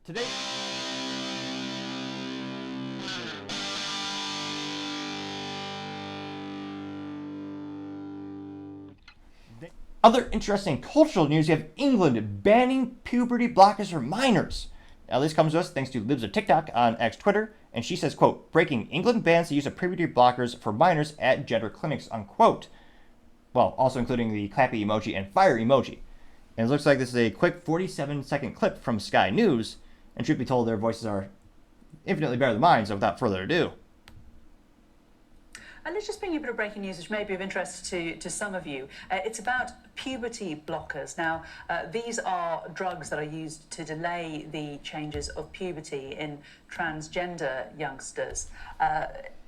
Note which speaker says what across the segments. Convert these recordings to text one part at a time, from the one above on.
Speaker 1: Today, other interesting cultural news, you have England banning puberty blockers for minors. Now, this comes to us thanks to Libs of TikTok on X Twitter, and she says, quote, breaking England bans the use of puberty blockers for minors at gender clinics, unquote. Well, also including the clappy emoji and fire emoji. And it looks like this is a quick 47-second clip from Sky News, and truth be told, their voices are infinitely better than mine, so without further ado.
Speaker 2: And let's just bring you a bit of breaking news, which may be of interest to some of you. It's about puberty blockers. Now, these are drugs that are used to delay the changes of puberty in transgender youngsters.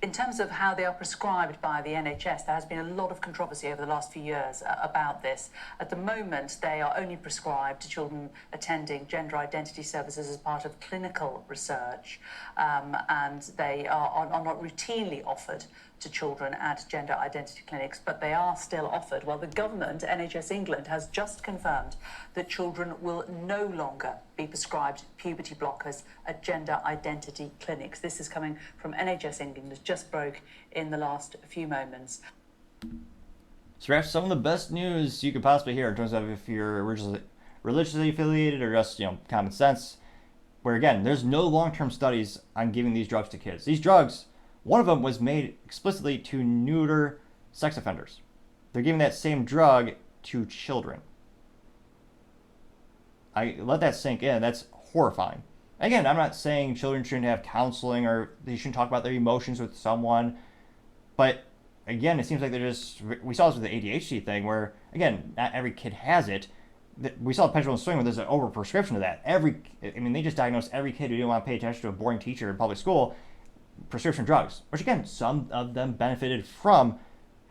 Speaker 2: In terms of how they are prescribed by the NHS, there has been a lot of controversy over the last few years about this. At the moment, they are only prescribed to children attending gender identity services as part of clinical research, and they are not routinely offered to children at gender identity clinics, but they are still offered. Well, the government, NHS England, has just confirmed that children will no longer be prescribed puberty blockers at gender identity clinics. This is coming from NHS England. It just broke in the last few moments.
Speaker 1: So perhaps some of the best news you could possibly hear in terms of if you're religiously affiliated or just, common sense, where again, there's no long-term studies on giving these drugs to kids. These drugs, one of them was made explicitly to neuter sex offenders. They're giving that same drug to children. I let that sink in. That's horrifying. Again, I'm not saying children shouldn't have counseling or they shouldn't talk about their emotions with someone. But again, it seems like we saw this with the ADHD thing where, again, not every kid has it. We saw the pendulum swing where there's an overprescription of that. They just diagnosed every kid who didn't want to pay attention to a boring teacher in public school prescription drugs, which again, some of them benefited from.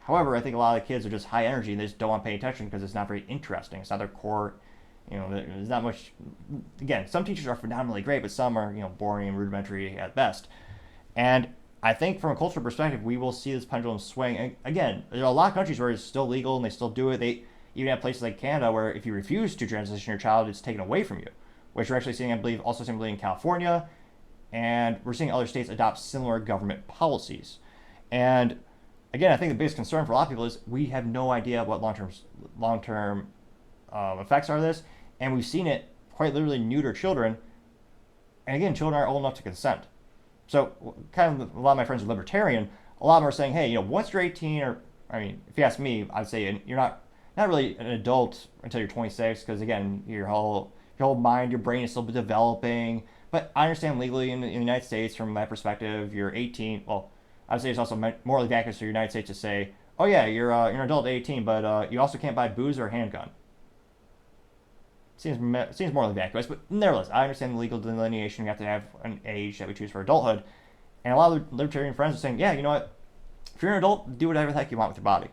Speaker 1: However, I think a lot of the kids are just high energy and they just don't want to pay attention because it's not very interesting. It's not their core, there's not much. Again, some teachers are phenomenally great, but some are, boring and rudimentary at best. And I think from a cultural perspective, we will see this pendulum swing. And again, there are a lot of countries where it's still legal and they still do it. They even have places like Canada where if you refuse to transition your child, it's taken away from you, which we're actually seeing, I believe, also similarly in California. And we're seeing other states adopt similar government policies. And again, I think the biggest concern for a lot of people is we have no idea what long-term effects are of this. And we've seen it quite literally neuter children. And again, children aren't old enough to consent. So kind of a lot of my friends are libertarian. A lot of them are saying, hey, once you're 18, if you ask me, I'd say you're not really an adult until you're 26, because again, your whole mind, your brain is still developing. But I understand legally in the United States, from my perspective, you're 18. Well, I'd say it's also morally accurate for the United States to say, oh yeah, you're an adult at 18, but you also can't buy booze or a handgun. Seems morally vacuous, but nevertheless, I understand the legal delineation. We have to have an age that we choose for adulthood. And a lot of the libertarian friends are saying, yeah, you know what? If you're an adult, do whatever the heck you want with your body.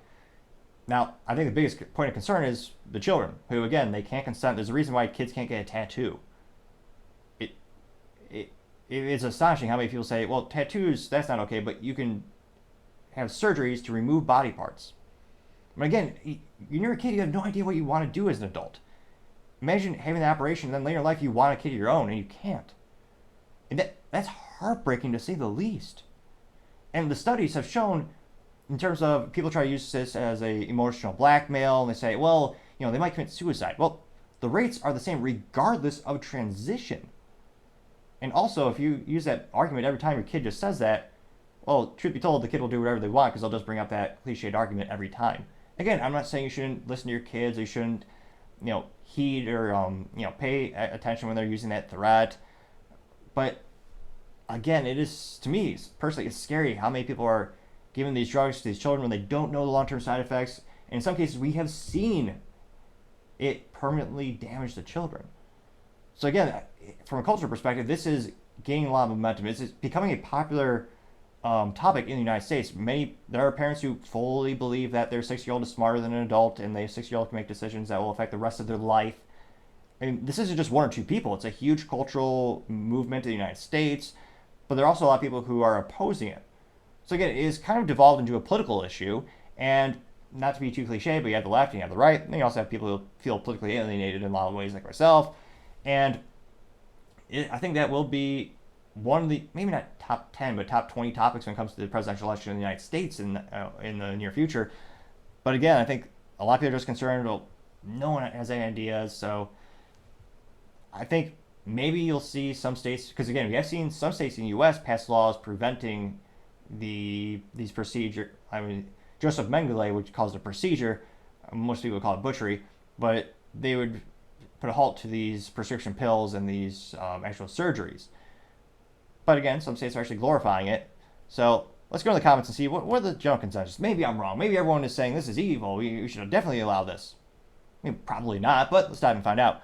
Speaker 1: Now, I think the biggest point of concern is the children, who, again, they can't consent. There's a reason why kids can't get a tattoo. It's astonishing how many people say, well, tattoos, that's not okay, but you can have surgeries to remove body parts. But again, when you're a kid, you have no idea what you want to do as an adult. Imagine having the operation, and then later in life you want a kid of your own, and you can't. And that's heartbreaking to say the least. And the studies have shown, in terms of people try to use this as a emotional blackmail, and they say, well, they might commit suicide. Well, the rates are the same regardless of transition. And also, if you use that argument every time your kid just says that, well, truth be told, the kid will do whatever they want because they'll just bring up that cliched argument every time. Again, I'm not saying you shouldn't listen to your kids, you shouldn't, heed or, pay attention when they're using that threat. But again, it is, to me, personally, it's scary how many people are giving these drugs to these children when they don't know the long-term side effects. And in some cases, we have seen it permanently damage the children. So again, from a cultural perspective, this is gaining a lot of momentum. It's becoming a popular topic in the United States. There are parents who fully believe that their 6-year-old is smarter than an adult, and their 6-year-old can make decisions that will affect the rest of their life. This isn't just one or two people. It's a huge cultural movement in the United States, but there are also a lot of people who are opposing it. So again, it is kind of devolved into a political issue, and not to be too cliche, but you have the left and you have the right, and you also have people who feel politically alienated in a lot of ways, like myself. And I think that will be one of the, maybe not top 10, but top 20 topics when it comes to the presidential election in the United States in the near future. But again, I think a lot of people are just concerned, well, no one has any ideas. So I think maybe you'll see some states, because again, we have seen some states in the U.S. pass laws preventing these procedure. I mean, Joseph Mengele, which calls it a procedure, most people call it butchery, but they would put a halt to these prescription pills and these actual surgeries. But again, some states are actually glorifying it. So let's go to the comments and see what are the general consensus. Maybe I'm wrong. Maybe everyone is saying this is evil. We should definitely allow this. I mean, probably not, but let's dive and find out.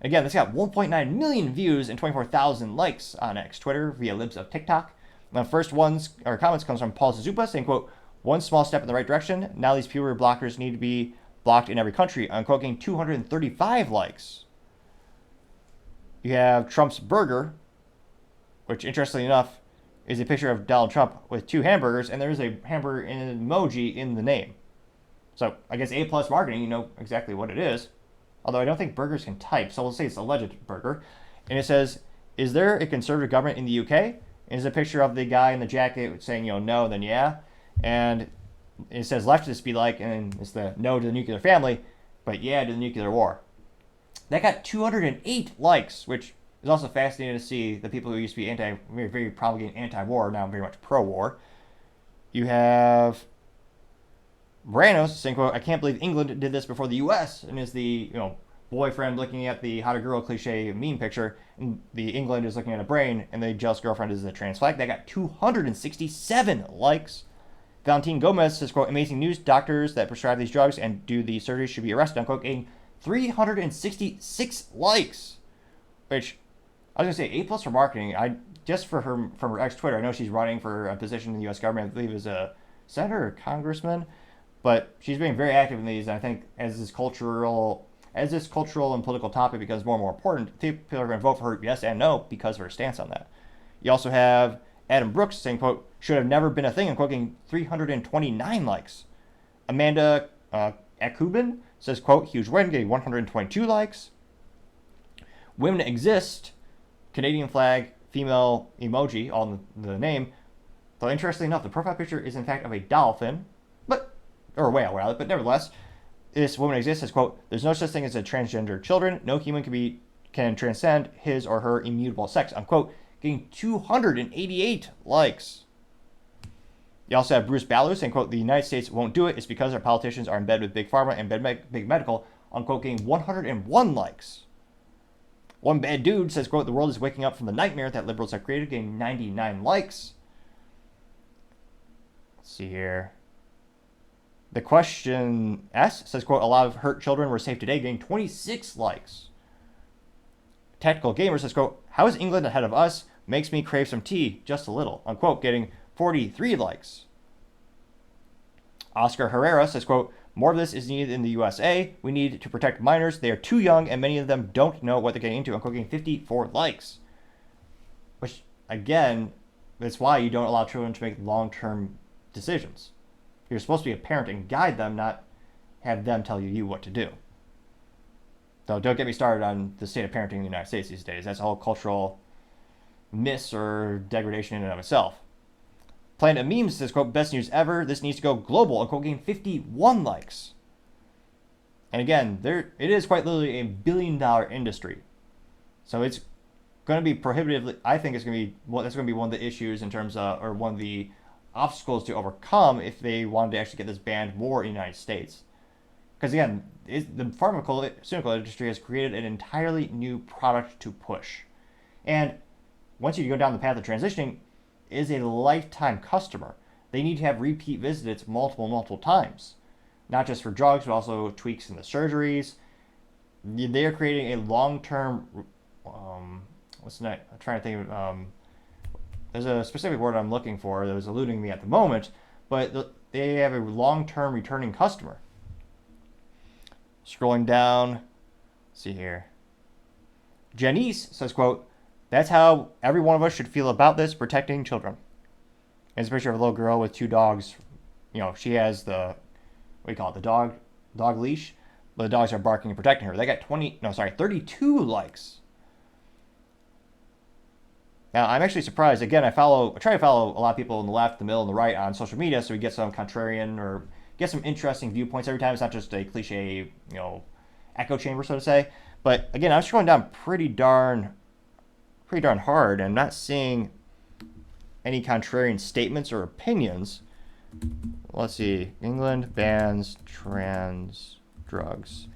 Speaker 1: Again, this got 1.9 million views and 24,000 likes on X, Twitter, via libs of TikTok. The first comments comes from Paul Zazupa saying, quote, one small step in the right direction. Now these puberty blockers need to be blocked in every country. Unquote, getting 235 likes. You have Trump's burger, which interestingly enough is a picture of Donald Trump with two hamburgers, and there is a hamburger emoji in the name. So I guess A+ marketing, you know exactly what it is. Although I don't think burgers can type, so we'll say it's a alleged burger. And it says, is there a conservative government in the UK? And there's a picture of the guy in the jacket saying, no, then yeah. And it says leftists be like, and it's the no to the nuclear family, but yeah to the nuclear war. That got 208 likes, which is also fascinating to see the people who used to be very, very promulgating anti-war, now very much pro-war. You have Branos saying, quote, I can't believe England did this before the U.S. and is the boyfriend looking at the hot girl cliche meme picture, and the England is looking at a brain, and the jealous girlfriend is the trans flag. That got 267 likes. Valentin Gomez says, quote, amazing news. Doctors that prescribe these drugs and do the surgery should be arrested, unquote, getting 366 likes. Which, I was going to say, A+ for marketing. Just for her, from her ex-Twitter, I know she's running for a position in the U.S. government, I believe as a senator or congressman. But she's being very active in these, and I think as this cultural and political topic becomes more and more important, people are going to vote for her yes and no because of her stance on that. You also have Adam Brooks saying, quote, should have never been a thing, and quoting 329 likes. Amanda Akubin says, quote, huge win, getting 122 likes. Women Exist, Canadian flag, female emoji, all in the name. Though interestingly enough, the profile picture is in fact of a dolphin, or a whale rather, but nevertheless, this woman exists as, quote, there's no such thing as a transgender children. No human can transcend his or her immutable sex, unquote, getting 288 likes. You also have Bruce Ballou saying, quote, the United States won't do it. It's because our politicians are in bed with Big Pharma and Big Medical, unquote, getting 101 likes. One Bad Dude says, quote, the world is waking up from the nightmare that liberals have created, getting 99 likes. Let's see here. The Question S says, quote, a lot of hurt children were saved today, getting 26 likes. Tactical Gamer says, quote, how is England ahead of us? Makes me crave some tea, just a little, unquote, getting 43 likes. Oscar Herrera says, quote, more of this is needed in the USA. We need to protect minors. They are too young, and many of them don't know what they're getting into, unquote, getting 54 likes. Which, again, that's why you don't allow children to make long-term decisions. You're supposed to be a parent and guide them, not have them tell you what to do. Though don't get me started on the state of parenting in the United States these days. That's a whole cultural miss or degradation in and of itself. Planet of Memes says, quote, best news ever. This needs to go global, unquote, getting 51 likes. And again, it is quite literally a $1 billion industry. So it's going to be prohibitively, I think that's going to be one of the issues in terms of, or one of the obstacles to overcome if they wanted to actually get this banned more in the United States. Because again, the pharmaceutical industry has created an entirely new product to push. And once you go down the path of transitioning, it is a lifetime customer. They need to have repeat visits multiple times. Not just for drugs, but also tweaks in the surgeries. They are creating a long-term, what's the next? I'm trying to think of, there's a specific word I'm looking for that was eluding me at the moment, but they have a long-term returning customer. Scrolling down, let's see here. Janice says, quote, that's how every one of us should feel about this, protecting children. And it's a picture of a little girl with two dogs. She has the, the dog leash, but the dogs are barking and protecting her. They got 32 likes. Now, I'm actually surprised. Again, I try to follow a lot of people in the left, the middle, and the right on social media, so we get some contrarian or get some interesting viewpoints every time. It's not just a cliche, echo chamber, so to say. But again, I'm scrolling down pretty darn hard, and not seeing any contrarian statements or opinions. Let's see. England bans trans drugs.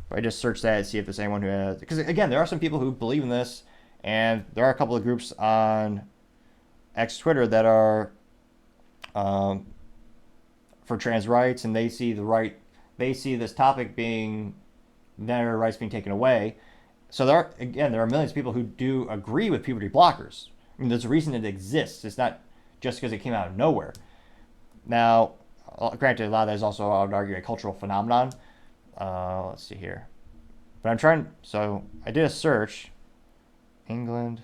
Speaker 1: If I just search that and see if there's anyone who has, because again, there are some people who believe in this, and there are a couple of groups on X Twitter that are for trans rights, and they see this topic being, their rights being taken away. So there are millions of people who do agree with puberty blockers. I mean, there's a reason it exists. It's not just because it came out of nowhere. Now, granted, a lot of that is also, I would argue, a cultural phenomenon. Let's see here. But I did a search. England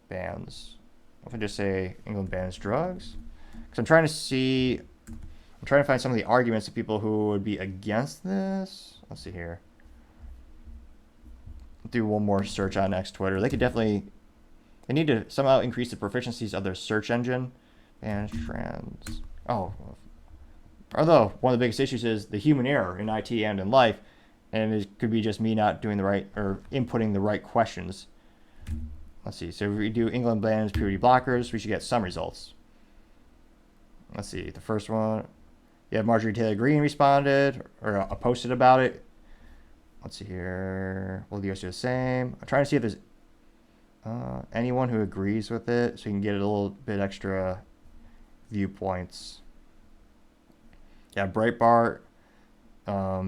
Speaker 1: bans. If I just say England bans drugs, because I'm trying to find some of the arguments of people who would be against this. Let's see here. Do one more search on X Twitter. They need to somehow increase the proficiencies of their search engine. Bans trans. Although one of the biggest issues is the human error in IT and in life, and it could be just me not doing the right or inputting the right questions. Let's see. So if we do England bans puberty blockers, we should get some results. Let's see. The first one, Marjorie Taylor Greene responded or posted about it. Let's see here. Will the US do the same? I'm trying to see if there's anyone who agrees with it, so you can get a little bit extra viewpoints. Breitbart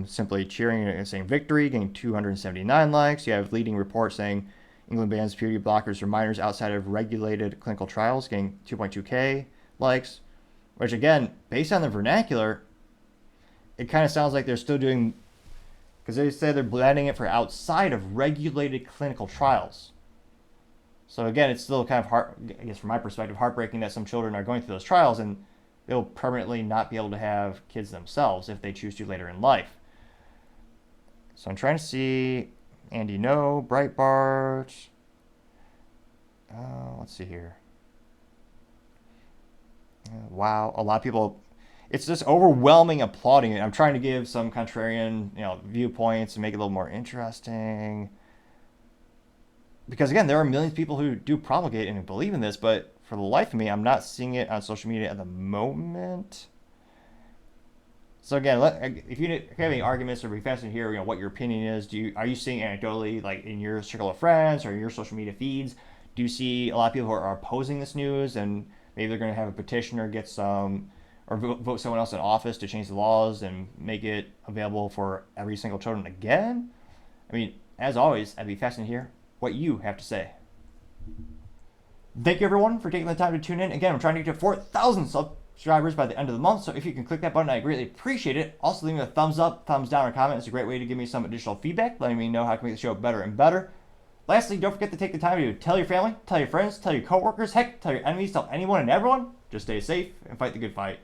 Speaker 1: simply cheering and saying victory, getting 279 likes. You have leading report saying England bans puberty blockers for minors outside of regulated clinical trials, getting 2.2k likes. Which again, based on the vernacular, it kind of sounds like they're still doing, because they say they're blending it for outside of regulated clinical trials. So again, it's still kind of hard, I guess from my perspective, heartbreaking that some children are going through those trials and they'll permanently not be able to have kids themselves if they choose to later in life. So I'm trying to see Andy No, Breitbart. Let's see here. Wow, a lot of people. It's just overwhelming applauding it. I'm trying to give some contrarian, viewpoints and make it a little more interesting. Because again, there are millions of people who do promulgate and who believe in this, but for the life of me, I'm not seeing it on social media at the moment. So again, if you have any arguments or be fascinated to hear, what your opinion is, are you seeing anecdotally, like in your circle of friends or your social media feeds, do you see a lot of people who are opposing this news and maybe they're going to have a petition or get some, or vote someone else in office to change the laws and make it available for every single children again? I mean, as always, I'd be fascinated to hear what you have to say. Thank you everyone for taking the time to tune in. Again, I'm trying to get to 4,000 subscribers by the end of the month, so if you can click that button, I greatly appreciate it. Also, leave me a thumbs up, thumbs down, or comment. It's a great way to give me some additional feedback, letting me know how to make the show better and better. Lastly, don't forget to take the time to tell your family, tell your friends, tell your coworkers, heck, tell your enemies, tell anyone and everyone. Just stay safe and fight the good fight.